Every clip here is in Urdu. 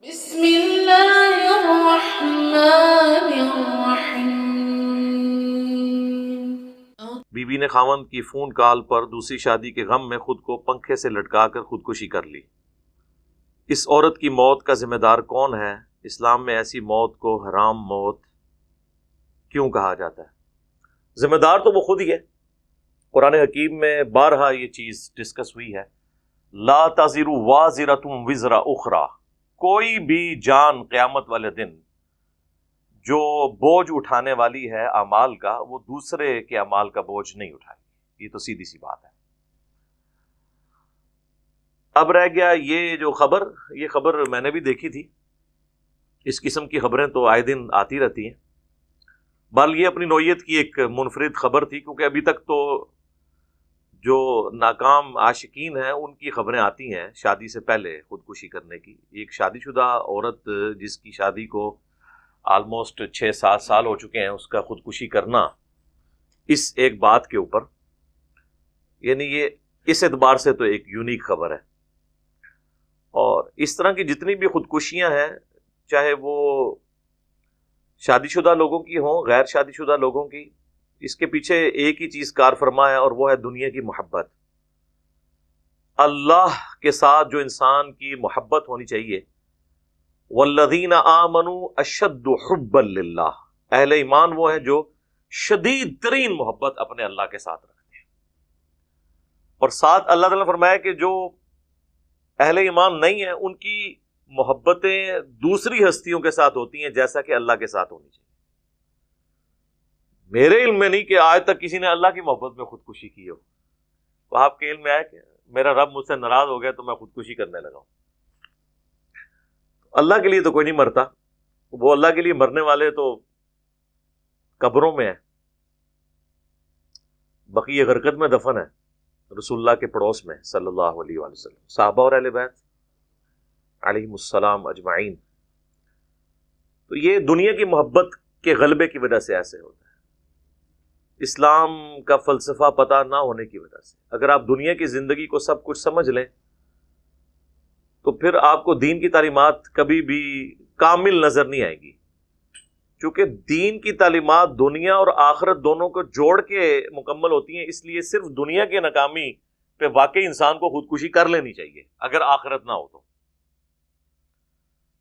بسم اللہ الرحمن الرحیم۔ بیوی نے خاوند کی فون کال پر دوسری شادی کے غم میں خود کو پنکھے سے لٹکا کر خودکشی کر لی۔ اس عورت کی موت کا ذمہ دار کون ہے؟ اسلام میں ایسی موت کو حرام موت کیوں کہا جاتا ہے؟ ذمہ دار تو وہ خود ہی ہے۔ قرآن حکیم میں بارہا یہ چیز ڈسکس ہوئی ہے، لا تزر وازرۃ وزر اخری، کوئی بھی جان قیامت والے دن جو بوجھ اٹھانے والی ہے اعمال کا، وہ دوسرے کے اعمال کا بوجھ نہیں اٹھائے گی۔ یہ تو سیدھی سی بات ہے۔ اب رہ گیا یہ جو خبر، یہ خبر میں نے بھی دیکھی تھی، اس قسم کی خبریں تو آئے دن آتی رہتی ہیں۔ بہرحال یہ اپنی نوعیت کی ایک منفرد خبر تھی، کیونکہ ابھی تک تو جو ناکام عاشقین ہیں ان کی خبریں آتی ہیں شادی سے پہلے خودکشی کرنے کی۔ ایک شادی شدہ عورت جس کی شادی کو آلموسٹ 6-7 سال ہو چکے ہیں، اس کا خودکشی کرنا اس ایک بات کے اوپر، یعنی یہ اس اعتبار سے تو ایک یونیک خبر ہے۔ اور اس طرح کی جتنی بھی خودکشیاں ہیں، چاہے وہ شادی شدہ لوگوں کی ہوں، غیر شادی شدہ لوگوں کی، اس کے پیچھے ایک ہی چیز کار فرما ہے، اور وہ ہے دنیا کی محبت۔ اللہ کے ساتھ جو انسان کی محبت ہونی چاہیے، والذین آمنوا اشد حبا للہ، اہل ایمان وہ ہیں جو شدید ترین محبت اپنے اللہ کے ساتھ رکھتے ہیں۔ اور ساتھ اللہ تعالیٰ نے فرمایا کہ جو اہل ایمان نہیں ہیں ان کی محبتیں دوسری ہستیوں کے ساتھ ہوتی ہیں جیسا کہ اللہ کے ساتھ ہونی چاہیے۔ میرے علم میں نہیں کہ آج تک کسی نے اللہ کی محبت میں خودکشی کی ہو۔ تو آپ کے علم میں آئے کہ میرا رب مجھ سے ناراض ہو گیا تو میں خودکشی کرنے لگا ہوں۔ اللہ کے لیے تو کوئی نہیں مرتا، وہ اللہ کے لیے مرنے والے تو قبروں میں ہیں، بقیہ غرقت میں دفن ہے رسول اللہ کے پڑوس میں صلی اللہ علیہ وآلہ وسلم، صحابہ اور اہل بیت علیہم السلام اجمعین۔ تو یہ دنیا کی محبت کے غلبے کی وجہ سے ایسے ہوتا ہے، اسلام کا فلسفہ پتہ نہ ہونے کی وجہ سے۔ اگر آپ دنیا کی زندگی کو سب کچھ سمجھ لیں تو پھر آپ کو دین کی تعلیمات کبھی بھی کامل نظر نہیں آئے گی، کیونکہ دین کی تعلیمات دنیا اور آخرت دونوں کو جوڑ کے مکمل ہوتی ہیں۔ اس لیے صرف دنیا کی ناکامی پہ واقعی انسان کو خودکشی کر لینی چاہیے اگر آخرت نہ ہو تو۔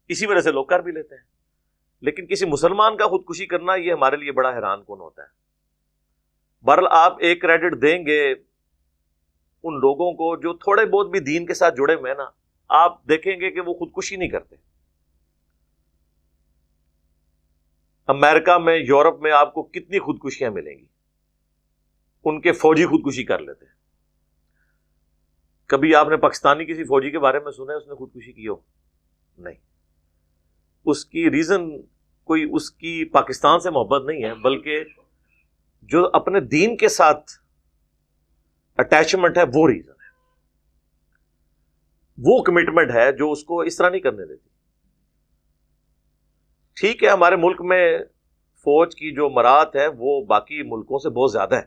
اسی وجہ سے لوگ کر بھی لیتے ہیں، لیکن کسی مسلمان کا خودکشی کرنا یہ ہمارے لیے بڑا حیران کن ہوتا ہے۔ بہرحال آپ ایک کریڈٹ دیں گے ان لوگوں کو جو تھوڑے بہت بھی دین کے ساتھ جڑے ہوئے ہیں نا، آپ دیکھیں گے کہ وہ خودکشی نہیں کرتے۔ امریکہ میں، یورپ میں آپ کو کتنی خودکشیاں ملیں گی، ان کے فوجی خودکشی کر لیتے ہیں۔ کبھی آپ نے پاکستانی کسی فوجی کے بارے میں سنا ہے اس نے خودکشی کی ہو؟ نہیں۔ اس کی ریزن کوئی اس کی پاکستان سے محبت نہیں ہے، بلکہ جو اپنے دین کے ساتھ اٹیچمنٹ ہے وہ ریزن ہے، وہ کمٹمنٹ ہے جو اس کو اس طرح نہیں کرنے دیتی۔ ٹھیک ہے، ہمارے ملک میں فوج کی جو مراعات ہے وہ باقی ملکوں سے بہت زیادہ ہے،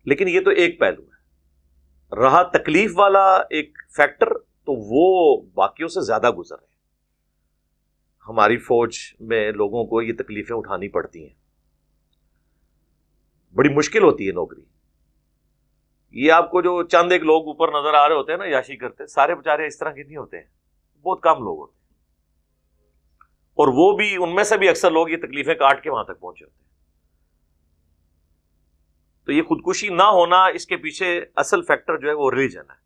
لیکن یہ تو ایک پہلو ہے۔ رہا تکلیف والا ایک فیکٹر تو وہ باقیوں سے زیادہ گزر ہے۔ ہماری فوج میں لوگوں کو یہ تکلیفیں اٹھانی پڑتی ہیں، بڑی مشکل ہوتی ہے نوکری۔ یہ آپ کو جو چند ایک لوگ اوپر نظر آ رہے ہوتے ہیں نا یاشی کرتے، سارے بیچارے اس طرح کے نہیں ہوتے ہیں، بہت کم لوگ ہوتے ہیں، اور وہ بھی ان میں سے بھی اکثر لوگ یہ تکلیفیں کاٹ کے وہاں تک پہنچے ہوتے ہیں۔ تو یہ خودکشی نہ ہونا، اس کے پیچھے اصل فیکٹر جو ہے وہ ریلیجن ہے۔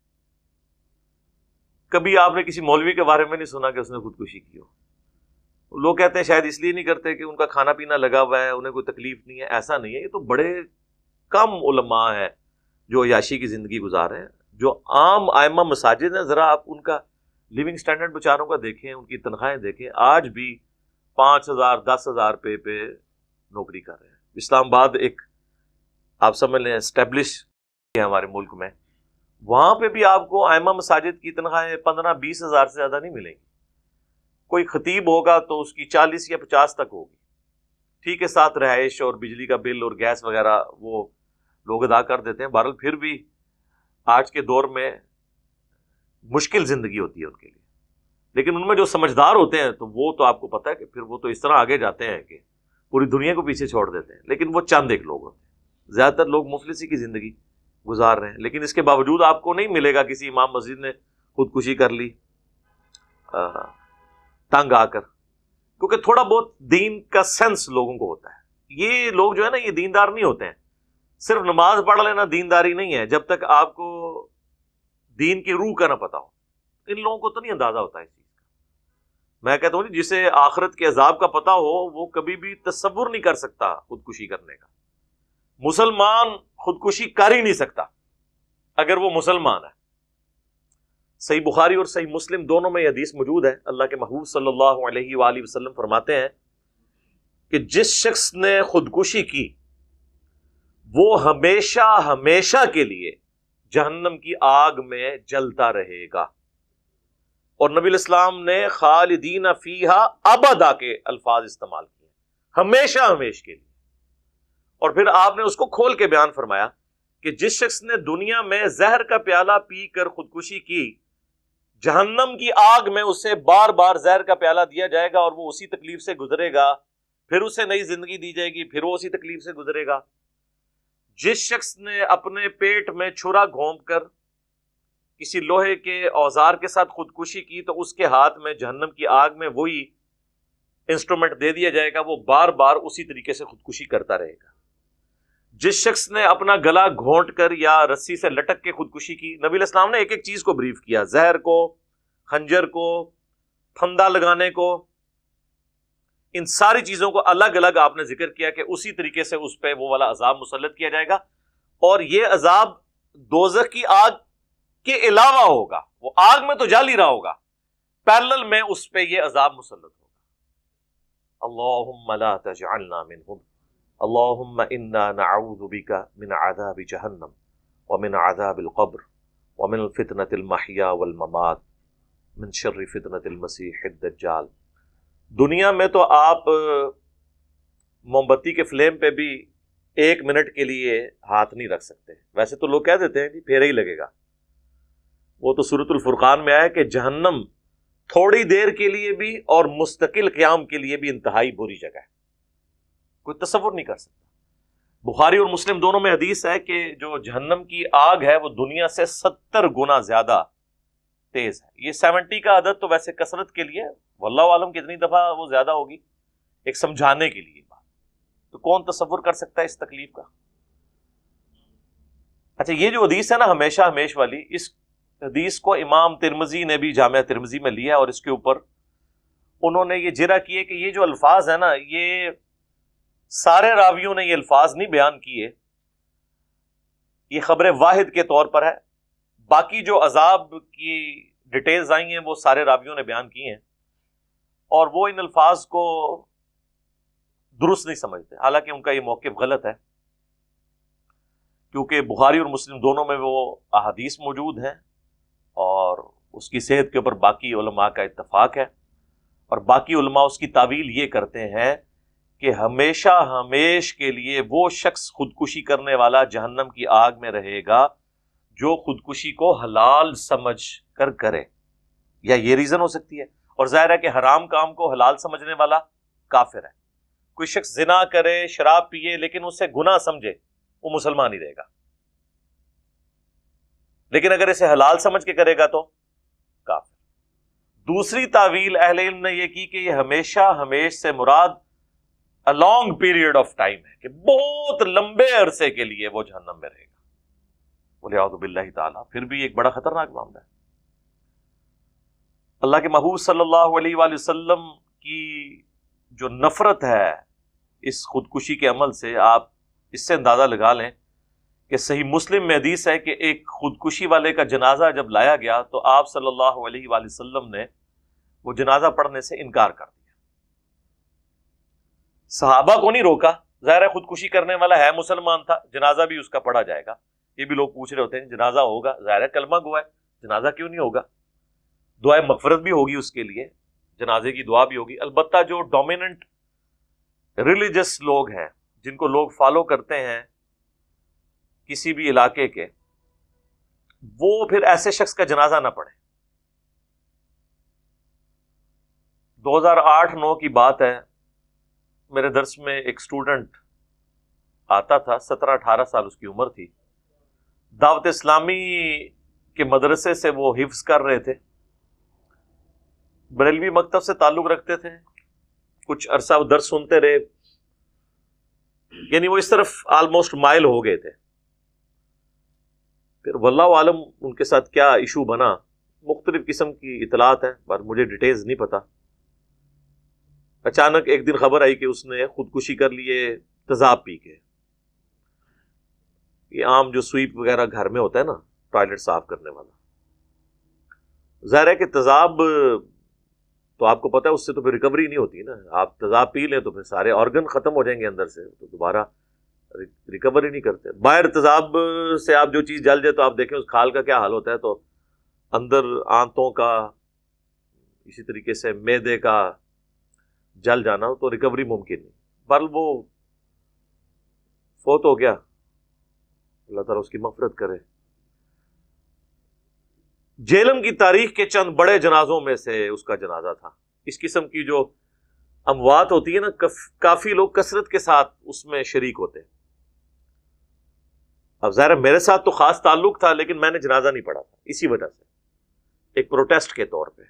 کبھی آپ نے کسی مولوی کے بارے میں نہیں سنا کہ اس نے خودکشی کی ہو۔ لوگ کہتے ہیں شاید اس لیے نہیں کرتے کہ ان کا کھانا پینا لگا ہوا ہے، انہیں کوئی تکلیف نہیں ہے۔ ایسا نہیں ہے، یہ تو بڑے کم علماء ہیں جو عیاشی کی زندگی گزار رہے ہیں۔ جو عام ائمہ مساجد ہیں، ذرا آپ ان کا لیونگ سٹینڈرڈ بیچاروں کا دیکھیں، ان کی تنخواہیں دیکھیں، آج بھی 5,000 10,000 پہ نوکری کر رہے ہیں۔ اسلام آباد ایک آپ سمجھ لیں اسٹیبلش ہے ہمارے ملک میں، وہاں پہ بھی آپ کو ائمہ مساجد کی تنخواہیں 15-20 ہزار سے زیادہ نہیں ملیں گی۔ کوئی خطیب ہوگا تو اس کی 40 یا 50 تک ہوگی، ٹھیک ہے، ساتھ رہائش اور بجلی کا بل اور گیس وغیرہ وہ لوگ ادا کر دیتے ہیں۔ بہرحال پھر بھی آج کے دور میں مشکل زندگی ہوتی ہے ان کے لیے۔ لیکن ان میں جو سمجھدار ہوتے ہیں تو وہ تو آپ کو پتہ ہے کہ پھر وہ تو اس طرح آگے جاتے ہیں کہ پوری دنیا کو پیچھے چھوڑ دیتے ہیں. لیکن وہ چند ایک لوگ ہوتے ہیں، زیادہ تر لوگ مفلسی کی زندگی گزار رہے ہیں. لیکن اس کے باوجود آپ کو نہیں ملے گا کسی امام مسجد نے خودکشی کر لی تنگ آ کر، کیونکہ تھوڑا بہت دین کا سینس لوگوں کو ہوتا ہے. یہ لوگ جو ہے نا یہ دیندار نہیں ہوتے ہیں. صرف نماز پڑھ لینا دینداری نہیں ہے جب تک آپ کو دین کی روح کا نہ پتا ہو. ان لوگوں کو تو نہیں اندازہ ہوتا ہے اس چیز کا. میں کہتا ہوں جسے آخرت کے عذاب کا پتا ہو وہ کبھی بھی تصور نہیں کر سکتا خودکشی کرنے کا. مسلمان خودکشی کر ہی نہیں سکتا اگر وہ مسلمان ہے. صحیح بخاری اور صحیح مسلم دونوں میں یہ حدیث موجود ہے. اللہ کے محبوب صلی اللہ علیہ وآلہ وسلم فرماتے ہیں کہ جس شخص نے خودکشی کی وہ ہمیشہ ہمیشہ کے لیے جہنم کی آگ میں جلتا رہے گا. اور نبی الاسلام نے خالدین فیہا ابدا کے الفاظ استعمال کیے، ہمیشہ ہمیشہ کے لیے. اور پھر آپ نے اس کو کھول کے بیان فرمایا کہ جس شخص نے دنیا میں زہر کا پیالہ پی کر خودکشی کی، جہنم کی آگ میں اسے بار بار زہر کا پیالہ دیا جائے گا اور وہ اسی تکلیف سے گزرے گا. پھر اسے نئی زندگی دی جائے گی، پھر وہ اسی تکلیف سے گزرے گا. جس شخص نے اپنے پیٹ میں چھرا گھونپ کر کسی لوہے کے اوزار کے ساتھ خودکشی کی تو اس کے ہاتھ میں جہنم کی آگ میں وہی انسٹرومنٹ دے دیا جائے گا، وہ بار بار اسی طریقے سے خودکشی کرتا رہے گا. جس شخص نے اپنا گلا گھونٹ کر یا رسی سے لٹک کے خودکشی کی، نبی علیہ السلام نے ایک ایک چیز کو بریف کیا، زہر کو، خنجر کو، پھندا لگانے کو، ان ساری چیزوں کو الگ الگ آپ نے ذکر کیا کہ اسی طریقے سے اس پہ وہ والا عذاب مسلط کیا جائے گا. اور یہ عذاب دوزخ کی آگ کے علاوہ ہوگا، وہ آگ میں تو جل ہی رہا ہوگا، پیرلل میں اس پہ یہ عذاب مسلط ہوگا. اللہم لا تجعلنا منہم، اللہم انا نعوذ بک من عذاب جہنم ومن عذاب القبر ومن فتنة المحیا والممات من شر فتنة المسیح الدجال. دنیا میں تو آپ موم بتی کے فلیم پہ بھی 1 منٹ کے لیے ہاتھ نہیں رکھ سکتے. ویسے تو لوگ کہہ دیتے ہیں کہ پھیرا ہی لگے گا. وہ تو سورۃ الفرقان میں آیا کہ جہنم تھوڑی دیر کے لیے بھی اور مستقل قیام کے لیے بھی انتہائی بری جگہ ہے، کوئی تصور نہیں کر سکتا. بخاری اور مسلم دونوں میں حدیث ہے کہ جو جہنم کی آگ ہے وہ دنیا سے 70 گنا زیادہ تیز ہے. یہ 70 کا عدد تو ویسے کثرت کے لیے، واللہ عالم کتنی دفعہ وہ زیادہ ہوگی، ایک سمجھانے کے لیے بات. تو کون تصور کر سکتا ہے اس تکلیف کا؟ اچھا، یہ جو حدیث ہے نا ہمیشہ ہمیش والی، اس حدیث کو امام ترمذی نے بھی جامعہ ترمذی میں لیا اور اس کے اوپر انہوں نے یہ جرح کیے کہ یہ جو الفاظ ہیں نا یہ سارے راویوں نے یہ الفاظ نہیں بیان کیے، یہ خبر واحد کے طور پر ہے. باقی جو عذاب کی ڈیٹیلز آئی ہیں وہ سارے راویوں نے بیان کی ہیں اور وہ ان الفاظ کو درست نہیں سمجھتے، حالانکہ ان کا یہ موقف غلط ہے کیونکہ بخاری اور مسلم دونوں میں وہ احادیث موجود ہیں اور اس کی صحت کے اوپر باقی علماء کا اتفاق ہے. اور باقی علماء اس کی تعویل یہ کرتے ہیں کہ ہمیشہ ہمیش کے لیے وہ شخص خودکشی کرنے والا جہنم کی آگ میں رہے گا جو خودکشی کو حلال سمجھ کر کرے. یا یہ ریزن ہو سکتی ہے، اور ظاہر ہے کہ حرام کام کو حلال سمجھنے والا کافر ہے. کوئی شخص زنا کرے، شراب پیے لیکن اسے گناہ سمجھے، وہ مسلمان ہی رہے گا. لیکن اگر اسے حلال سمجھ کے کرے گا تو کافر. دوسری تعویل اہل علم نے یہ کی کہ یہ ہمیشہ ہمیش سے مراد a long period of time ہے، کہ بہت لمبے عرصے کے لیے وہ جہنم میں رہے گا. وَلِعَوْذُ بِاللَّهِ تعالیٰ، پھر بھی ایک بڑا خطرناک معاملہ ہے. اللہ کے محبوب صلی اللہ علیہ وآلہ وسلم کی جو نفرت ہے اس خودکشی کے عمل سے، آپ اس سے اندازہ لگا لیں کہ صحیح مسلم میں حدیث ہے کہ ایک خودکشی والے کا جنازہ جب لایا گیا تو آپ صلی اللہ علیہ وآلہ وسلم نے وہ جنازہ پڑھنے سے انکار کر دیا. صحابہ کو نہیں روکا، ظاہر ہے خودکشی کرنے والا ہے مسلمان تھا، جنازہ بھی اس کا پڑھا جائے گا. یہ بھی لوگ پوچھ رہے ہوتے ہیں جنازہ ہوگا، ظاہر ہے کلمہ گوا ہے، جنازہ کیوں نہیں ہوگا؟ دعائے مغفرت بھی ہوگی اس کے لیے، جنازے کی دعا بھی ہوگی. البتہ جو ڈومیننٹ ریلیجس لوگ ہیں جن کو لوگ فالو کرتے ہیں کسی بھی علاقے کے، وہ پھر ایسے شخص کا جنازہ نہ پڑھیں. 2008-9 کی بات ہے، میرے درس میں ایک اسٹوڈنٹ آتا تھا، 17-18 سال اس کی عمر تھی. دعوت اسلامی کے مدرسے سے وہ حفظ کر رہے تھے، بریلوی مکتب سے تعلق رکھتے تھے، کچھ عرصہ وہ درس سنتے رہے، یعنی وہ اس طرف آلموسٹ مائل ہو گئے تھے. پھر واللہ عالم ان کے ساتھ کیا ایشو بنا، مختلف قسم کی اطلاعات ہیں پر مجھے ڈیٹیلز نہیں پتا. اچانک ایک دن خبر آئی کہ اس نے خودکشی کر لیے تیزاب پی کے. یہ عام جو سویپ وغیرہ گھر میں ہوتا ہے نا، ٹوائلٹ صاف کرنے والا، ظاہر ہے کہ تیزاب تو آپ کو پتا ہے اس سے تو پھر ریکوری نہیں ہوتی نا. آپ تیزاب پی لیں تو پھر سارے آرگن ختم ہو جائیں گے اندر سے، تو دوبارہ ریکوری نہیں کرتے. باہر تیزاب سے آپ جو چیز جل جائے تو آپ دیکھیں اس کھال کا کیا حال ہوتا ہے، تو اندر آنتوں کا، اسی طریقے سے معدے کا جل جانا، تو ریکوری ممکن نہیں. پر وہ فوت ہو گیا، اللہ تعالیٰ اس کی مغفرت کرے. جیلم کی تاریخ کے چند بڑے جنازوں میں سے اس کا جنازہ تھا. اس قسم کی جو اموات ہوتی ہے نا، کافی لوگ کثرت کے ساتھ اس میں شریک ہوتے ہیں. اب ظاہر میرے ساتھ تو خاص تعلق تھا، لیکن میں نے جنازہ نہیں پڑھا تھا اسی وجہ سے، ایک پروٹیسٹ کے طور پہ.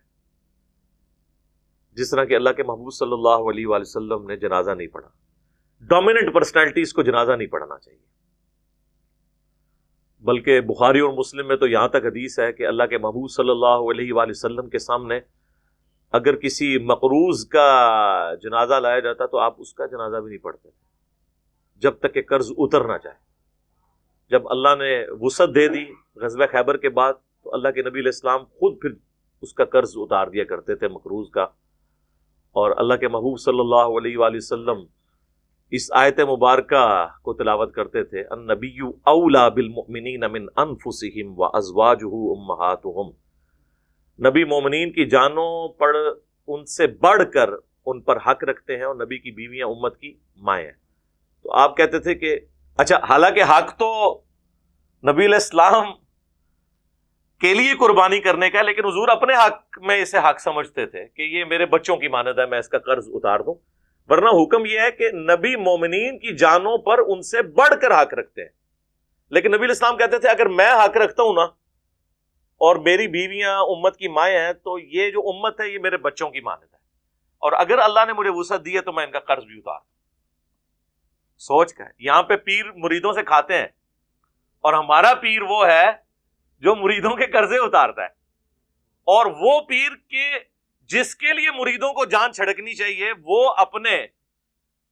جس طرح کہ اللہ کے محبوب صلی اللہ علیہ وآلہ وسلم نے جنازہ نہیں پڑھا. ڈومیننٹ پرسنالٹیز کو جنازہ نہیں پڑھنا چاہیے. بلکہ بخاری اور مسلم میں تو یہاں تک حدیث ہے کہ اللہ کے محبوب صلی اللہ علیہ وآلہ وسلم کے سامنے اگر کسی مقروض کا جنازہ لایا جاتا تو آپ اس کا جنازہ بھی نہیں پڑھتے جب تک کہ قرض اتر نہ جائے. جب اللہ نے وسعت دے دی غزوہ خیبر کے بعد، تو اللہ کے نبی علیہ السلام خود پھر اس کا قرض اتار دیا کرتے تھے مقروض کا. اور اللہ کے محبوب صلی اللہ علیہ وآلہ وسلم اس آیت مبارکہ کو تلاوت کرتے تھے، النبی اولا بالمؤمنین من انفسہم وازواجہ امہاتہم. نبی مومنین کی جانوں پر ان سے بڑھ کر ان پر حق رکھتے ہیں، اور نبی کی بیویاں امت کی مائیں ہیں. تو آپ کہتے تھے کہ اچھا، حالانکہ حق تو نبی علیہ السلام کے لیے قربانی کرنے کا، لیکن حضور اپنے حق میں اسے حق سمجھتے تھے کہ یہ میرے بچوں کی مانند ہے، میں اس کا قرض اتار دوں. ورنہ حکم یہ ہے کہ نبی مومنین کی جانوں پر ان سے بڑھ کر حق رکھتے ہیں. لیکن نبی علیہ السلام کہتے تھے اگر میں حق رکھتا ہوں نا، اور میری بیویاں امت کی مائیں ہیں، تو یہ جو امت ہے یہ میرے بچوں کی مانند ہے، اور اگر اللہ نے مجھے وسعت دی ہے تو میں ان کا قرض بھی اتار دوں. سوچ کا ہے، یہاں پہ پیر مریدوں سے کھاتے ہیں، اور ہمارا پیر وہ ہے جو مریدوں کے قرضے اتارتا ہے. اور وہ پیر کے جس کے لیے مریدوں کو جان چھڑکنی چاہیے، وہ اپنے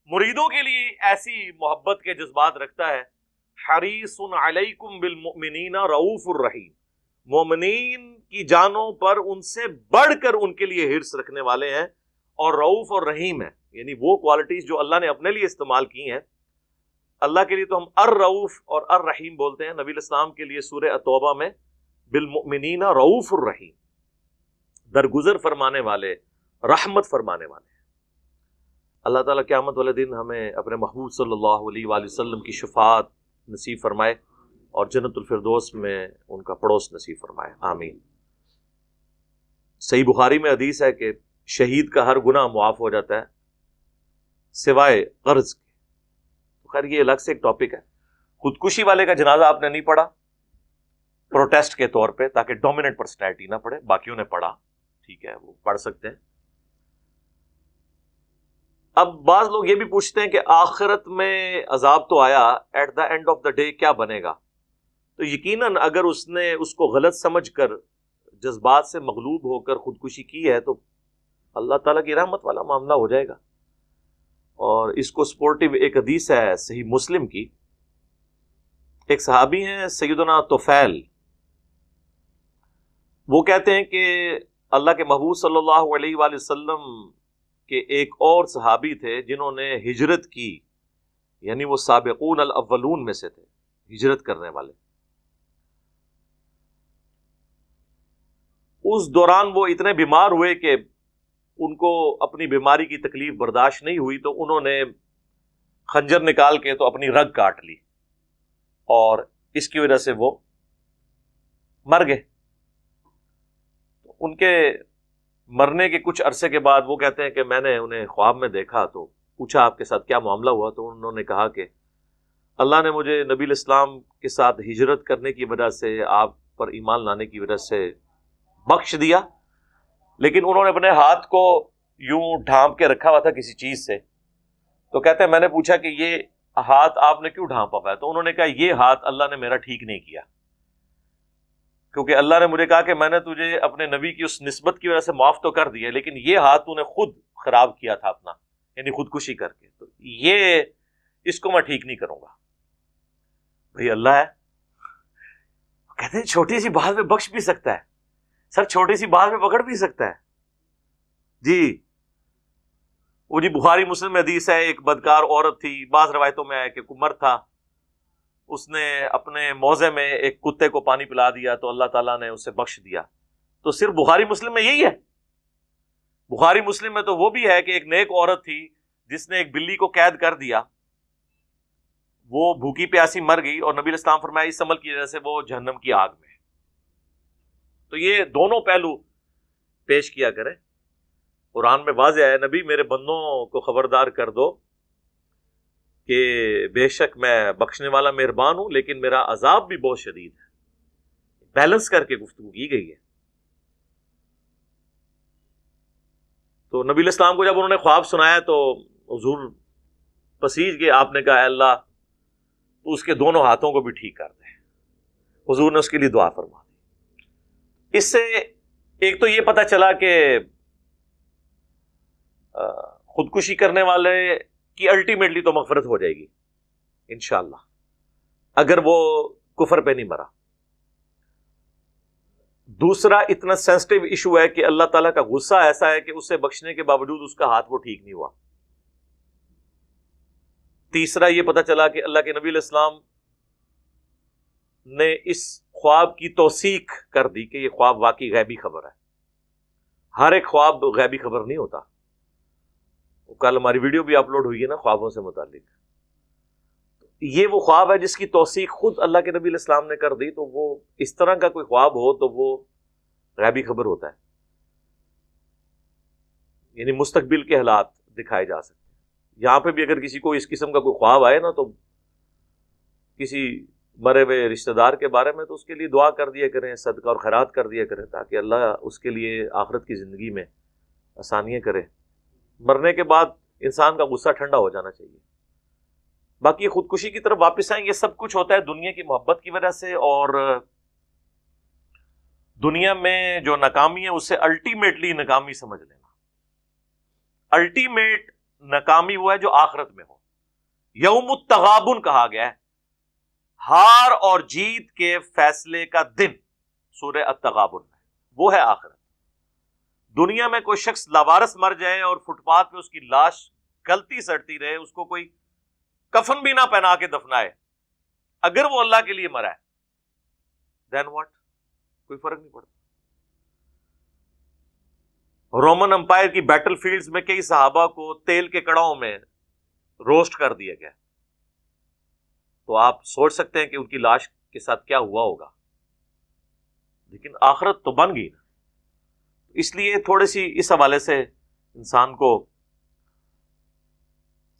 مریدوں کے لیے ایسی محبت کے جذبات رکھتا ہے. حریص علیکم بالمؤمنین رؤوف الرحیم. مومنین کی جانوں پر ان سے بڑھ کر ان کے لیے حرص رکھنے والے ہیں، اور رؤوف اور رحیم ہیں. یعنی وہ کوالٹیز جو اللہ نے اپنے لیے استعمال کی ہیں. اللہ کے لیے تو ہم الرؤوف اور الرحیم بولتے ہیں، نبی الاسلام کے لیے سورہ التوبہ میں بالمؤمنین رؤوف الرحیم، درگزر فرمانے والے، رحمت فرمانے والے. اللہ تعالیٰ قیامت والے دن ہمیں اپنے محبوب صلی اللہ علیہ وآلہ وسلم کی شفاعت نصیب فرمائے، اور جنت الفردوس میں ان کا پڑوس نصیب فرمائے، آمین. صحیح بخاری میں حدیث ہے کہ شہید کا ہر گناہ معاف ہو جاتا ہے سوائے قرض کے. خیر یہ الگ سے ایک ٹاپک ہے. خودکشی والے کا جنازہ آپ نے نہیں پڑھا پروٹیسٹ کے طور پہ، تاکہ ڈومیننٹ پرسنالٹی نہ پڑھے. باقیوں نے پڑھا، ٹھیک ہے، وہ پڑھ سکتے ہیں. اب بعض لوگ یہ بھی پوچھتے ہیں کہ آخرت میں عذاب تو آیا، at the end of the day کیا بنے گا؟ تو یقیناً اگر اس نے اس کو غلط سمجھ کر جذبات سے مغلوب ہو کر خودکشی کی ہے، تو اللہ تعالیٰ کی رحمت والا معاملہ ہو جائے گا. اور اس کو سپورٹیو ایک حدیث ہے صحیح مسلم کی. ایک صحابی ہیں سیدنا طفیل، وہ کہتے ہیں کہ اللہ کے محبوب صلی اللہ علیہ وآلہ وسلم کے ایک اور صحابی تھے جنہوں نے ہجرت کی، یعنی وہ سابقون الاولون میں سے تھے، ہجرت کرنے والے. اس دوران وہ اتنے بیمار ہوئے کہ ان کو اپنی بیماری کی تکلیف برداشت نہیں ہوئی، تو انہوں نے خنجر نکال کے تو اپنی رگ کاٹ لی، اور اس کی وجہ سے وہ مر گئے. ان کے مرنے کے کچھ عرصے کے بعد وہ کہتے ہیں کہ میں نے انہیں خواب میں دیکھا تو پوچھا آپ کے ساتھ کیا معاملہ ہوا، تو انہوں نے کہا کہ اللہ نے مجھے نبی الاسلام کے ساتھ ہجرت کرنے کی وجہ سے، آپ پر ایمان لانے کی وجہ سے بخش دیا، لیکن انہوں نے اپنے ہاتھ کو یوں ڈھانپ کے رکھا ہوا تھا کسی چیز سے. تو کہتے ہیں میں نے پوچھا کہ یہ ہاتھ آپ نے کیوں ڈھانپا ہوا ہے؟ تو انہوں نے کہا یہ ہاتھ اللہ نے میرا ٹھیک نہیں کیا، کیونکہ اللہ نے مجھے کہا کہ میں نے تجھے اپنے نبی کی اس نسبت کی وجہ سے معاف تو کر دیا، لیکن یہ ہاتھ تو نے خود خراب کیا تھا اپنا، یعنی خودکشی کر کے، تو یہ اس کو میں ٹھیک نہیں کروں گا. بھئی اللہ ہے، کہتے ہیں چھوٹی سی بات میں بخش بھی سکتا ہے سر، چھوٹی سی بات میں پکڑ بھی سکتا ہے. جی وہ جی بخاری مسلم میں حدیث ہے، ایک بدکار عورت تھی، بعض روایتوں میں ہے کہ کمر تھا، اس نے اپنے موضع میں ایک کتے کو پانی پلا دیا تو اللہ تعالیٰ نے اسے بخش دیا. تو صرف بخاری مسلم میں یہی ہے؟ بخاری مسلم میں تو وہ بھی ہے کہ ایک نیک عورت تھی جس نے ایک بلی کو قید کر دیا، وہ بھوکی پیاسی مر گئی، اور نبی الاسلام فرمایا اس عمل کی وجہ سے وہ جہنم کی آگ میں. تو یہ دونوں پہلو پیش کیا کریں. قرآن میں واضح ہے، نبی میرے بندوں کو خبردار کر دو کہ بے شک میں بخشنے والا مہربان ہوں، لیکن میرا عذاب بھی بہت شدید ہے. بیلنس کر کے گفتگو کی گئی ہے. تو نبی الاسلام کو جب انہوں نے خواب سنایا تو حضور پسیج گئے. آپ نے کہا اے اللہ تو اس کے دونوں ہاتھوں کو بھی ٹھیک کر دے. حضور نے اس کے لیے دعا فرما دی. اس سے ایک تو یہ پتہ چلا کہ خودکشی کرنے والے کی الٹیمیٹلی تو مغفرت ہو جائے گی انشاءاللہ، اگر وہ کفر پہ نہیں مرا. دوسرا اتنا سینسٹیو ایشو ہے کہ اللہ تعالیٰ کا غصہ ایسا ہے کہ اسے بخشنے کے باوجود اس کا ہاتھ وہ ٹھیک نہیں ہوا. تیسرا یہ پتہ چلا کہ اللہ کے نبی علیہ السلام نے اس خواب کی توثیق کر دی کہ یہ خواب واقعی غیبی خبر ہے. ہر ایک خواب غیبی خبر نہیں ہوتا. کل ہماری ویڈیو بھی اپلوڈ ہوئی ہے نا خوابوں سے متعلق. یہ وہ خواب ہے جس کی توثیق خود اللہ کے نبی علیہ السلام نے کر دی. تو وہ اس طرح کا کوئی خواب ہو تو وہ غیبی خبر ہوتا ہے، یعنی مستقبل کے حالات دکھائے جا سکتے ہیں. یہاں پہ بھی اگر کسی کو اس قسم کا کوئی خواب آئے نا تو کسی مرے ہوئے رشتہ دار کے بارے میں، تو اس کے لیے دعا کر دیا کریں، صدقہ اور خیرات کر دیا کریں، تاکہ اللہ اس کے لیے آخرت کی زندگی میں آسانیاں کرے. مرنے کے بعد انسان کا غصہ ٹھنڈا ہو جانا چاہیے. باقی خودکشی کی طرف واپس آئیں، یہ سب کچھ ہوتا ہے دنیا کی محبت کی وجہ سے، اور دنیا میں جو ناکامی ہے اسے الٹیمیٹلی ناکامی سمجھ لینا. الٹیمیٹ ناکامی وہ ہے جو آخرت میں ہو. یوم التغابن کہا گیا ہے، ہار اور جیت کے فیصلے کا دن، سورہ التغابن میں، وہ ہے آخرت. دنیا میں کوئی شخص لاوارث مر جائے اور فٹ پاتھ پہ اس کی لاش گلتی سڑتی رہے، اس کو کوئی کفن بھی نہ پہنا کے دفنائے، اگر وہ اللہ کے لیے مرا ہے دین واٹ، کوئی فرق نہیں پڑتا. رومن امپائر کی بیٹل فیلڈز میں کئی صحابہ کو تیل کے کڑاؤں میں روسٹ کر دیا گیا، تو آپ سوچ سکتے ہیں کہ ان کی لاش کے ساتھ کیا ہوا ہوگا. لیکن آخرت تو بن گئی نا. اس لیے تھوڑی سی اس حوالے سے انسان کو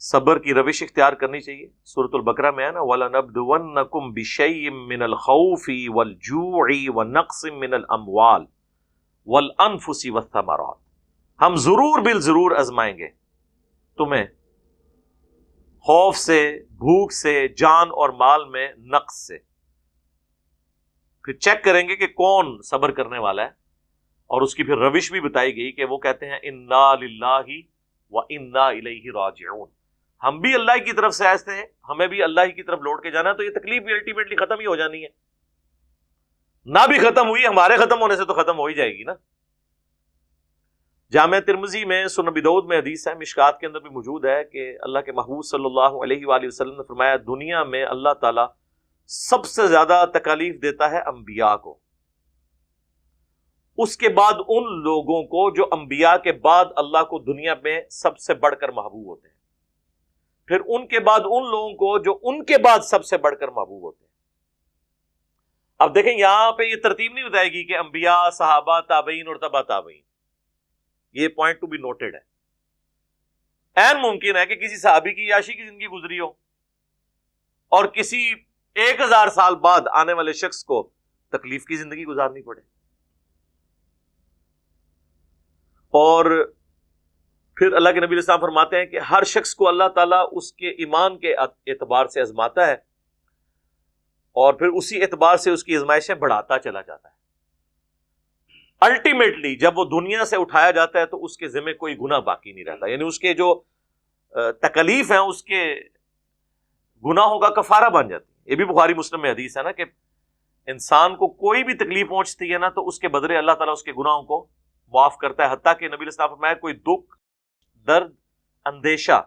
صبر کی روش اختیار کرنی چاہیے. سورۃ البقرہ میں ہے نا، وَلَنَبْلُوَنَّكُمْ بِشَيْءٍ مِّنَ الْخَوْفِ وَالْجُوعِ وَنَقْصٍ مِّنَ الْأَمْوَالِ وَالْأَنفُسِ وَالثَّمَرَاتِ، ہم ضرور بالضرور آزمائیں گے تمہیں خوف سے، بھوک سے، جان اور مال میں نقص سے. پھر چیک کریں گے کہ کون صبر کرنے والا ہے، اور اس کی پھر روش بھی بتائی گئی کہ وہ کہتے ہیں انا للہ و انا الیہ راجعون، ہم بھی اللہ کی طرف سے آئے ہیں، ہمیں بھی اللہ کی طرف لوٹ کے جانا ہے. تو یہ تکلیف بھی الٹیمیٹلی ختم ہی ہو جانی ہے. نہ بھی ختم ہوئی، ہمارے ختم ہونے سے تو ختم ہو ہی جائے گی نا. جامع ترمذی میں، سنن ابی داؤد میں حدیث ہے، مشکات کے اندر بھی موجود ہے کہ اللہ کے محبوب صلی اللہ علیہ وآلہ وسلم نے فرمایا دنیا میں اللہ تعالیٰ سب سے زیادہ تکالیف دیتا ہے انبیاء کو، اس کے بعد ان لوگوں کو جو انبیاء کے بعد اللہ کو دنیا میں سب سے بڑھ کر محبوب ہوتے ہیں، پھر ان کے بعد ان لوگوں کو جو ان کے بعد سب سے بڑھ کر محبوب ہوتے ہیں. اب دیکھیں یہاں پہ یہ ترتیب نہیں بتائے گی کہ انبیاء، صحابہ، تابعین اور تبع تابعین. یہ پوائنٹ ٹو بی نوٹڈ ہے. این ممکن ہے کہ کسی صحابی کی عیاشی کی زندگی گزری ہو اور کسی 1000 سال بعد آنے والے شخص کو تکلیف کی زندگی گزارنی پڑے. اور پھر اللہ کے نبی علیہ السلام فرماتے ہیں کہ ہر شخص کو اللہ تعالیٰ اس کے ایمان کے اعتبار سے آزماتا ہے اور پھر اسی اعتبار سے اس کی آزمائشیں بڑھاتا چلا جاتا ہے. الٹیمیٹلی جب وہ دنیا سے اٹھایا جاتا ہے تو اس کے ذمہ کوئی گناہ باقی نہیں رہتا، یعنی اس کے جو تکلیف ہیں اس کے گناہوں کا کفارہ بن جاتی ہے. یہ بھی بخاری مسلم میں حدیث ہے نا کہ انسان کو کوئی بھی تکلیف پہنچتی ہے نا تو اس کے بدلے اللہ تعالیٰ اس کے گناہوں کو معاف کرتا ہے. حتیٰ کہ نبی علیہ السلام فرمایا کوئی دکھ، درد، اندیشہ،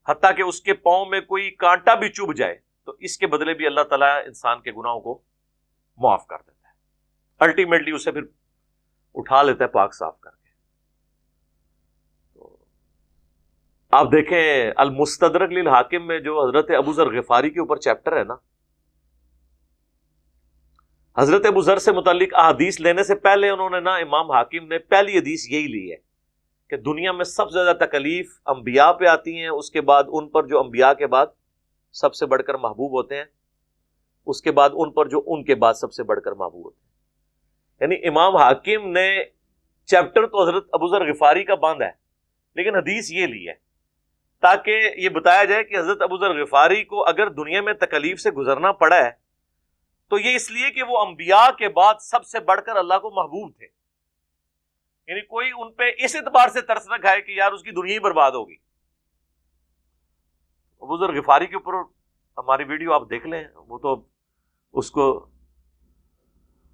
حتیٰ کہ اس کے پاؤں میں کوئی کانٹا بھی چبھ جائے تو اس کے بدلے بھی اللہ تعالیٰ انسان کے گناہوں کو معاف کر دیتا ہے. الٹیمیٹلی اسے پھر اٹھا لیتا ہے پاک صاف کر کے. تو آپ دیکھیں المستدرک للحاکم میں جو حضرت ابو ذر غفاری کے اوپر چیپٹر ہے نا، حضرت ابو ذر سے متعلق احادیث لینے سے پہلے انہوں نے نا امام حاکم نے پہلی حدیث یہی لی ہے کہ دنیا میں سب سے زیادہ تکلیف انبیاء پہ آتی ہیں، اس کے بعد ان پر جو انبیاء کے بعد سب سے بڑھ کر محبوب ہوتے ہیں، اس کے بعد ان پر جو ان کے بعد سب سے بڑھ کر محبوب ہوتے ہیں. یعنی امام حاکم نے چیپٹر تو حضرت ابو ذر غفاری کا باندھا ہے لیکن حدیث یہ لی ہے تاکہ یہ بتایا جائے کہ حضرت ابو ذر غفاری کو اگر دنیا میں تکلیف سے گزرنا پڑا ہے تو یہ اس لیے کہ وہ انبیاء کے بعد سب سے بڑھ کر اللہ کو محبوب تھے. یعنی کوئی ان پہ اس اعتبار سے ترس نہ کھائے کہ یار اس کی دنیا ہی برباد ہوگی. ابو ذر غفاری کے اوپر ہماری ویڈیو آپ دیکھ لیں، وہ تو اس کو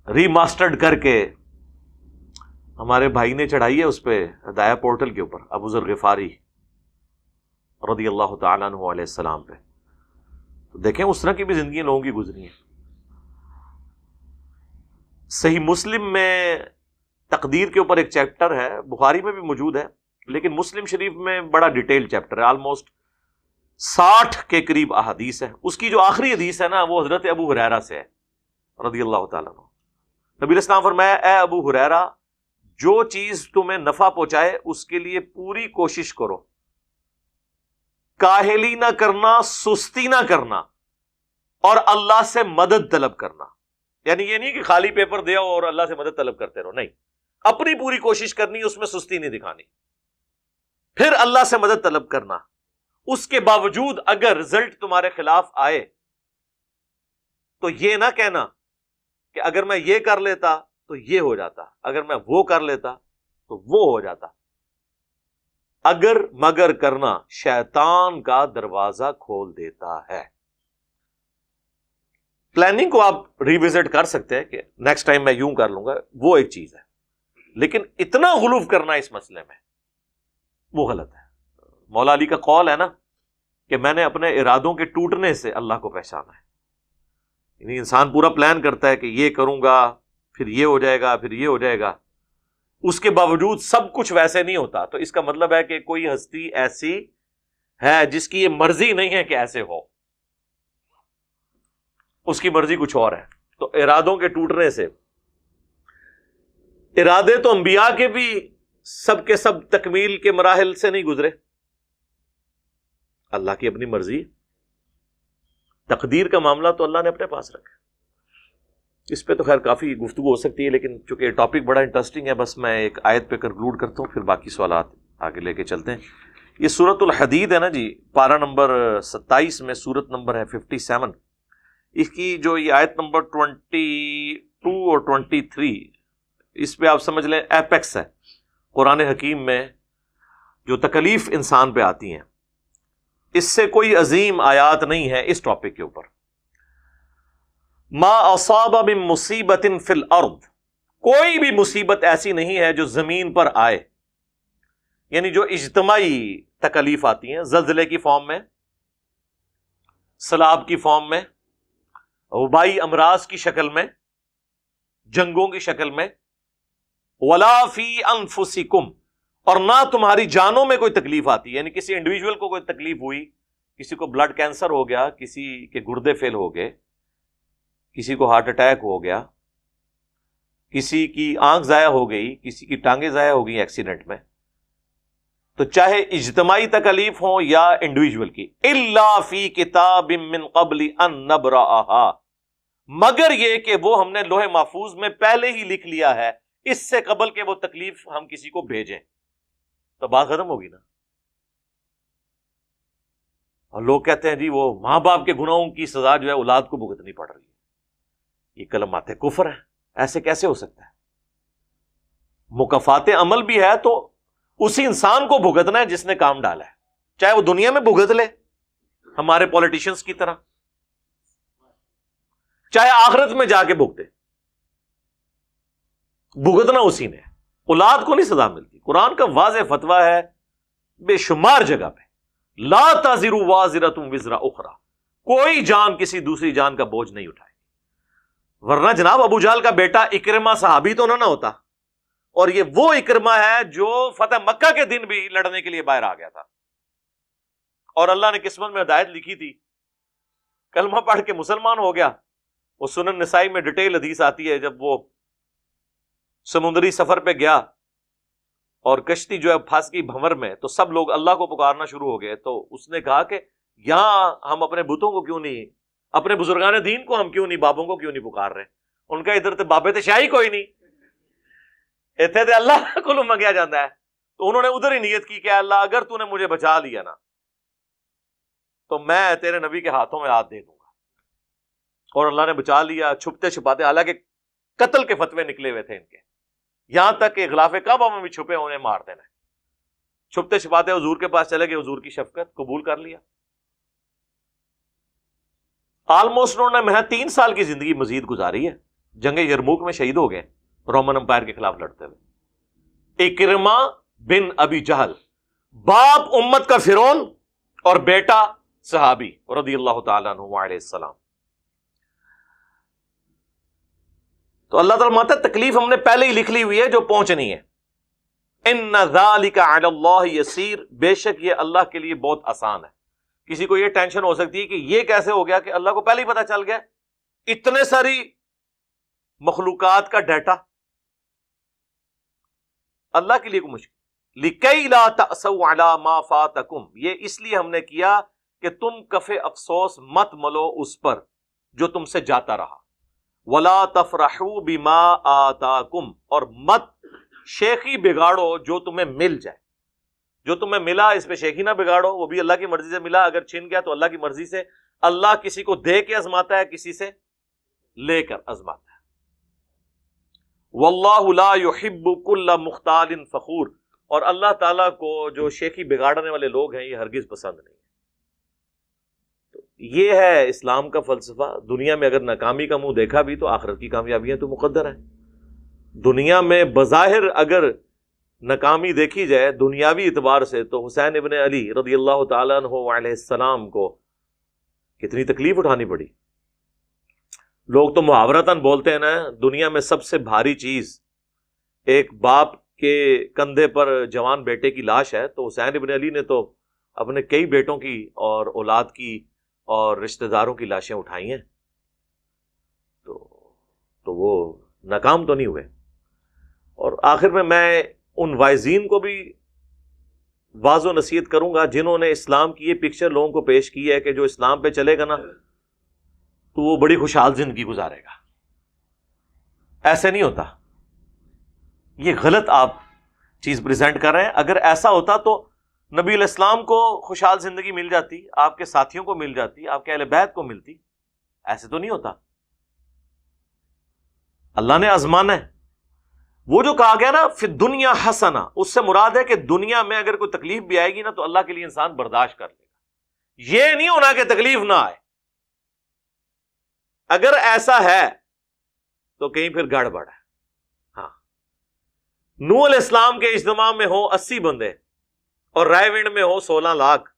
ری ماسٹرڈ کر کے ہمارے بھائی نے چڑھائی ہے اس پہ ہدایہ پورٹل کے اوپر، ابو ذر غفاری رضی اللہ تعالیٰ عنہ علیہ السلام پہ. تو دیکھیں اس طرح کی بھی زندگی لوگوں کی گزری ہیں. صحیح مسلم میں تقدیر کے اوپر ایک چیپٹر ہے، بخاری میں بھی موجود ہے لیکن مسلم شریف میں بڑا ڈیٹیل چیپٹر ہے، آلموسٹ 60 کے قریب احادیث ہے. اس کی جو آخری حدیث ہے نا وہ حضرت ابو ہریرہ سے ہے رضی اللہ تعالیٰ عنہ. نبی علیہ السلام فرمایا اے ابو ہریرہ جو چیز تمہیں نفع پہنچائے اس کے لیے پوری کوشش کرو، کاہلی نہ کرنا، سستی نہ کرنا اور اللہ سے مدد طلب کرنا. یعنی یہ نہیں کہ خالی پیپر دیا اور اللہ سے مدد طلب کرتے رہو، نہیں، اپنی پوری کوشش کرنی، اس میں سستی نہیں دکھانی، پھر اللہ سے مدد طلب کرنا. اس کے باوجود اگر رزلٹ تمہارے خلاف آئے تو یہ نہ کہنا کہ اگر میں یہ کر لیتا تو یہ ہو جاتا، اگر میں وہ کر لیتا تو وہ ہو جاتا. اگر مگر کرنا شیطان کا دروازہ کھول دیتا ہے. پلاننگ کو آپ ریوزٹ کر سکتے ہیں کہ نیکسٹ ٹائم میں یوں کر لوں گا، وہ ایک چیز ہے، لیکن اتنا غلو کرنا اس مسئلے میں وہ غلط ہے. مولا علی کا قول ہے نا کہ میں نے اپنے ارادوں کے ٹوٹنے سے اللہ کو پہچانا ہے. یعنی انسان پورا پلان کرتا ہے کہ یہ کروں گا پھر یہ ہو جائے گا پھر یہ ہو جائے گا، اس کے باوجود سب کچھ ویسے نہیں ہوتا. تو اس کا مطلب ہے کہ کوئی ہستی ایسی ہے جس کی یہ مرضی نہیں ہے کہ ایسے ہو، اس کی مرضی کچھ اور ہے. تو ارادوں کے ٹوٹنے سے، ارادے تو انبیاء کے بھی سب کے سب تکمیل کے مراحل سے نہیں گزرے، اللہ کی اپنی مرضی، تقدیر کا معاملہ تو اللہ نے اپنے پاس رکھا. اس پہ تو خیر کافی گفتگو ہو سکتی ہے لیکن چونکہ ٹاپک بڑا انٹرسٹنگ ہے، بس میں ایک آیت پہ کنکلوڈ کرتا ہوں، پھر باقی سوالات آگے لے کے چلتے ہیں. یہ سورۃ الحدید ہے نا جی، پارہ نمبر 27 میں سورت نمبر ہے 57. اس کی جو یہ آیت نمبر 22 اور 23، اس پہ آپ سمجھ لیں ایپیکس ہے قرآن حکیم میں جو تکلیف انسان پہ آتی ہیں. اس سے کوئی عظیم آیات نہیں ہے اس ٹاپک کے اوپر. ما اصاب من مصیبت فی الارض، کوئی بھی مصیبت ایسی نہیں ہے جو زمین پر آئے، یعنی جو اجتماعی تکلیف آتی ہیں، زلزلے کی فارم میں، سیلاب کی فارم میں، وبائی امراض کی شکل میں، جنگوں کی شکل میں، ولا فی انفسکم، اور نہ تمہاری جانوں میں کوئی تکلیف آتی. یعنی کسی انڈیویجول کو کوئی تکلیف ہوئی، کسی کو بلڈ کینسر ہو گیا، کسی کے گردے فیل ہو گئے، کسی کو ہارٹ اٹیک ہو گیا، کسی کی آنکھ ضائع ہو گئی، کسی کی ٹانگیں ضائع ہو گئی ایکسیڈنٹ میں، تو چاہے اجتماعی تکالیف ہوں یا انڈیویجول کی، الا فی کتاب من قبل ان نبرأها، مگر یہ کہ وہ ہم نے لوح محفوظ میں پہلے ہی لکھ لیا ہے، اس سے قبل کہ وہ تکلیف ہم کسی کو بھیجیں، تو بات ختم ہوگی نا۔ اور لوگ کہتے ہیں جی وہ ماں باپ کے گناہوں کی سزا جو ہے اولاد کو بھگتنی پڑ رہی ہے، یہ کلمات کفر ہے، ایسے کیسے ہو سکتا ہے؟ مکافات عمل بھی ہے تو اسی انسان کو بھگتنا ہے جس نے کام ڈالا ہے، چاہے وہ دنیا میں بھگت لے ہمارے پولیٹیشنز کی طرح، چاہے آخرت میں جا کے بھگتے، بھگتنا اسی نے۔ اولاد کو نہیں سزا ملتی، قرآن کا واضح فتویٰ ہے بے شمار جگہ پہ، لا تزر وازرۃ وزر اخرى، کوئی جان کسی دوسری جان کا بوجھ نہیں اٹھائے گی۔ ورنہ جناب ابو جہل کا بیٹا اکرمہ صحابی تو نہ ہوتا، اور یہ وہ اکرمہ ہے جو فتح مکہ کے دن بھی لڑنے کے لیے باہر آ گیا تھا، اور اللہ نے قسمت میں ہدایت لکھی تھی، کلمہ پڑھ کے مسلمان ہو گیا۔ وہ سنن نسائی میں ڈیٹیل حدیث آتی ہے، جب وہ سمندری سفر پہ گیا اور کشتی جو ہے پھنس گئی بھنور میں، تو سب لوگ اللہ کو پکارنا شروع ہو گئے، تو اس نے کہا کہ یہاں ہم اپنے بتوں کو کیوں نہیں، اپنے بزرگان دین کو ہم کیوں نہیں، بابوں کو کیوں نہیں پکار رہے؟ ان کا ادھر تے بابے تے شاہی کوئی نہیں، اتنے تے اللہ کو منگیا جاتا ہے۔ تو انہوں نے ادھر ہی نیت کی کہ اللہ اگر تو نے مجھے بچا لیا نا تو میں تیرے نبی کے ہاتھوں میں ہاتھ دے دوں گا، اور اللہ نے بچا لیا چھپتے چھپاتے، حالانکہ قتل کے فتوے نکلے ہوئے تھے ان کے، یہاں تک کہ غلاف کعبہ میں بھی چھپے انہیں مار دینا، چھپتے چھپاتے حضور کے پاس چلے گئے، حضور کی شفقت قبول کر لیا۔ آلموسٹ انہوں نے محض 3 سال کی زندگی مزید گزاری ہے، جنگ یرموک میں شہید ہو گئے رومن امپائر کے خلاف لڑتے ہوئے۔ اکرمہ بن ابی جہل، باپ امت کا فرعون اور بیٹا صحابی رضی اللہ تعالیٰ عنہ علیہ السلام۔ تو اللہ تعالیٰ ماتا تکلیف ہم نے پہلے ہی لکھ لی ہوئی ہے جو پہنچنی ہے۔ ان ذالک علی اللہ یسیر، بے شک یہ اللہ کے لیے بہت آسان ہے۔ کسی کو یہ ٹینشن ہو سکتی ہے کہ یہ کیسے ہو گیا کہ اللہ کو پہلے ہی پتا چل گیا، اتنے ساری مخلوقات کا ڈیٹا، اللہ کے لیے کوئی مشکل۔ لکی لا تأسوا علی ما فاتکم، یہ اس لیے ہم نے کیا کہ تم کف افسوس مت ملو اس پر جو تم سے جاتا رہا، ولا تفرحوا بما آتاکم، اور مت شیخی بگاڑو جو تمہیں مل جائے، جو تمہیں ملا اس پہ شیخی نہ بگاڑو، وہ بھی اللہ کی مرضی سے ملا، اگر چھن گیا تو اللہ کی مرضی سے۔ اللہ کسی کو دے کے آزماتا ہے، کسی سے لے کر آزماتا ہے۔ واللہ لا يحب كل مختال فخور، اور اللہ تعالیٰ کو جو شیخی بگاڑنے والے لوگ ہیں یہ ہرگز پسند نہیں ہے۔ تو یہ ہے اسلام کا فلسفہ۔ دنیا میں اگر ناکامی کا منہ دیکھا بھی تو آخرت کی کامیابیاں تو مقدر ہیں۔ دنیا میں بظاہر اگر ناکامی دیکھی جائے دنیاوی اعتبار سے تو حسین ابن علی رضی اللہ تعالیٰ عنہ علیہ السلام کو کتنی تکلیف اٹھانی پڑی۔ لوگ تو محاورتاً بولتے ہیں نا، دنیا میں سب سے بھاری چیز ایک باپ کے کندھے پر جوان بیٹے کی لاش ہے، تو حسین ابن علی نے تو اپنے کئی بیٹوں کی اور اولاد کی اور رشتہ داروں کی لاشیں اٹھائی ہیں، تو وہ ناکام تو نہیں ہوئے۔ اور آخر میں ان وائزین کو بھی واضح و نصیحت کروں گا جنہوں نے اسلام کی یہ پکچر لوگوں کو پیش کی ہے کہ جو اسلام پہ چلے گا نا تو وہ بڑی خوشحال زندگی گزارے گا۔ ایسے نہیں ہوتا، یہ غلط آپ چیز پریزنٹ کر رہے ہیں۔ اگر ایسا ہوتا تو نبی علیہ السلام کو خوشحال زندگی مل جاتی، آپ کے ساتھیوں کو مل جاتی، آپ کے اہل بیت کو ملتی۔ ایسے تو نہیں ہوتا، اللہ نے آزمانا ہے۔ وہ جو کہا گیا نا فی الدنیا حسنہ، اس سے مراد ہے کہ دنیا میں اگر کوئی تکلیف بھی آئے گی نا تو اللہ کے لیے انسان برداشت کر لے گا، یہ نہیں ہونا کہ تکلیف نہ آئے۔ اگر ایسا ہے تو کہیں پھر گڑبڑ ہے۔ ہاں، نوح علیہ السلام کے اجتماع میں ہو 80 بندے اور رائے ونڈ میں ہو 16 لاکھ،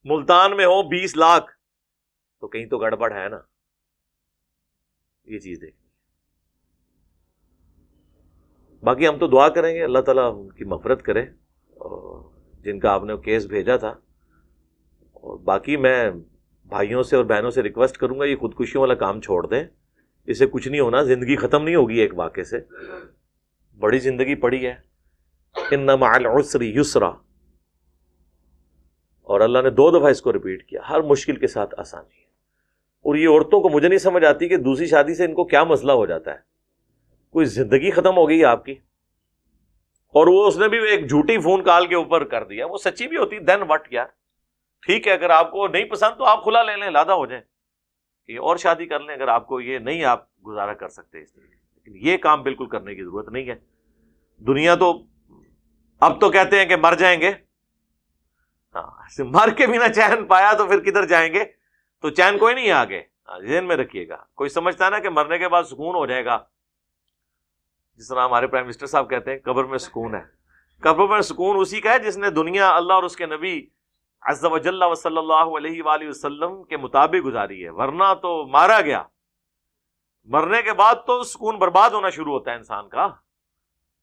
ملتان میں ہو 20 لاکھ، تو کہیں تو گڑبڑ ہے نا۔ یہ چیز دیکھیں۔ باقی ہم تو دعا کریں گے اللہ تعالیٰ ان کی مغفرت کرے اور جن کا آپ نے کیس بھیجا تھا۔ اور باقی میں بھائیوں سے اور بہنوں سے ریکویسٹ کروں گا یہ خودکشیوں والا کام چھوڑ دیں، اسے کچھ نہیں ہونا، زندگی ختم نہیں ہوگی ایک واقعے سے، بڑی زندگی پڑی ہے. ان مع العسر یسرا، اور اللہ نے 2 دفعہ اس کو ریپیٹ کیا، ہر مشکل کے ساتھ آسانی ہے. اور یہ عورتوں کو مجھے نہیں سمجھ آتی کہ دوسری شادی سے ان کو کیا مسئلہ ہو جاتا ہے. کوئی زندگی ختم ہو گئی آپ کی، اور وہ اس نے بھی ایک جھوٹی فون کال کے اوپر کر دیا، وہ سچی بھی ہوتی دین وٹ یار. ٹھیک ہے، اگر آپ کو نہیں پسند تو آپ کھلا لے لیں، لادا ہو جائیں، یہ اور شادی کر لیں اگر آپ کو یہ نہیں آپ گزارا کر سکتے اس طریقے سے. لیکن یہ کام بالکل کرنے کی ضرورت نہیں ہے. دنیا تو اب تو کہتے ہیں کہ مر جائیں گے، ہاں مر کے بھی نہ چین پایا تو پھر کدھر جائیں گے، تو چین کوئی نہیں ہے آگے. ذہن میں رکھیے گا، کوئی سمجھتا ہے نا کہ مرنے کے بعد سکون ہو جائے گا، جس طرح ہمارے پرائم منسٹر صاحب کہتے ہیں قبر میں سکون ہے. قبر میں سکون اسی کا ہے جس نے دنیا اللہ اور اس کے نبی عز و جل و صلی اللہ علیہ وآلہ وسلم کے مطابق گزاری ہے. ورنہ تو مارا گیا، مرنے کے بعد تو سکون برباد ہونا شروع ہوتا ہے انسان کا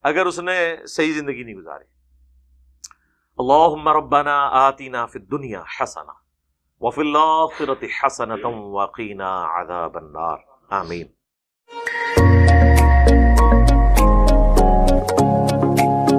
اگر اس نے صحیح زندگی نہیں گزاری. اللہم ربنا آتنا فی الدنیا حسنہ وفی الآخرۃ حسنۃ وقینا عذاب النار. آمین.